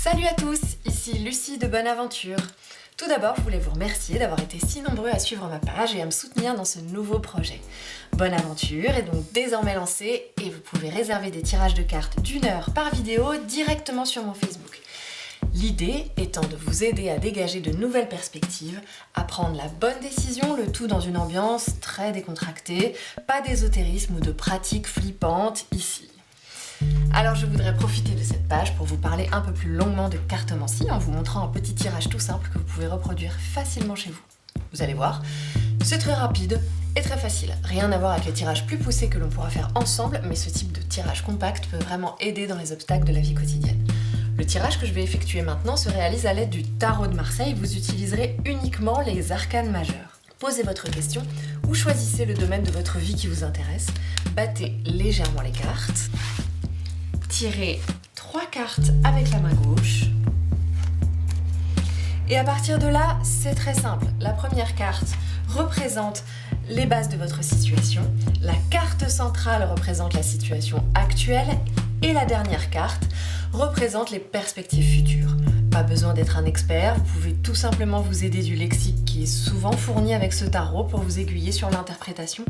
Salut à tous, ici Lucie de Bonne Aventure. Tout d'abord, je voulais vous remercier d'avoir été si nombreux à suivre ma page et à me soutenir dans ce nouveau projet. Bonne Aventure est donc désormais lancée et vous pouvez réserver des tirages de cartes d'1 heure par vidéo directement sur mon Facebook. L'idée étant de vous aider à dégager de nouvelles perspectives, à prendre la bonne décision, le tout dans une ambiance très décontractée, pas d'ésotérisme ou de pratiques flippantes ici. Alors je voudrais profiter de cette page pour vous parler un peu plus longuement de cartomancie en vous montrant un petit tirage tout simple que vous pouvez reproduire facilement chez vous. Vous allez voir, c'est très rapide et très facile. Rien à voir avec les tirages plus poussés que l'on pourra faire ensemble, mais ce type de tirage compact peut vraiment aider dans les obstacles de la vie quotidienne. Le tirage que je vais effectuer maintenant se réalise à l'aide du tarot de Marseille. Vous utiliserez uniquement les arcanes majeures. Posez votre question ou choisissez le domaine de votre vie qui vous intéresse. Battez légèrement les cartes. Tirez 3 cartes avec la main gauche. Et à partir de là, c'est très simple. La première carte représente les bases de votre situation. La carte centrale représente la situation actuelle. Et la dernière carte représente les perspectives futures. Pas besoin d'être un expert, vous pouvez tout simplement vous aider du lexique qui est souvent fourni avec ce tarot pour vous aiguiller sur l'interprétation.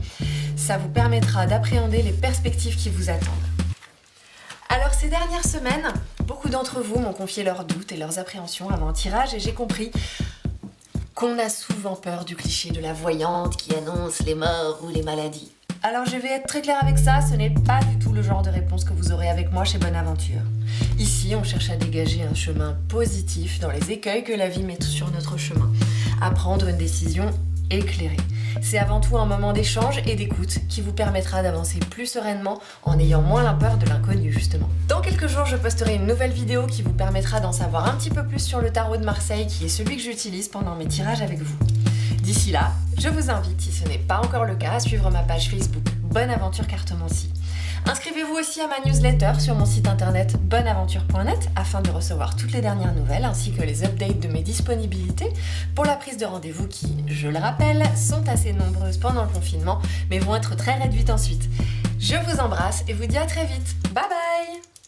Ça vous permettra d'appréhender les perspectives qui vous attendent. Alors ces dernières semaines, beaucoup d'entre vous m'ont confié leurs doutes et leurs appréhensions avant un tirage et j'ai compris qu'on a souvent peur du cliché de la voyante qui annonce les morts ou les maladies. Alors je vais être très claire avec ça, ce n'est pas du tout le genre de réponse que vous aurez avec moi chez Bonne Aventure. Ici, on cherche à dégager un chemin positif dans les écueils que la vie met sur notre chemin, à prendre une décision éclairée. C'est avant tout un moment d'échange et d'écoute qui vous permettra d'avancer plus sereinement en ayant moins la peur de l'inconnu justement. Dans quelques jours, je posterai une nouvelle vidéo qui vous permettra d'en savoir un petit peu plus sur le tarot de Marseille qui est celui que j'utilise pendant mes tirages avec vous. D'ici là, je vous invite, si ce n'est pas encore le cas, à suivre ma page Facebook Bonne Aventure Cartomancie. Inscrivez-vous aussi à ma newsletter sur mon site internet bonneaventure.net afin de recevoir toutes les dernières nouvelles ainsi que les updates de mes disponibilités pour la prise de rendez-vous qui, je le rappelle, sont assez nombreuses pendant le confinement mais vont être très réduites ensuite. Je vous embrasse et vous dis à très vite. Bye bye!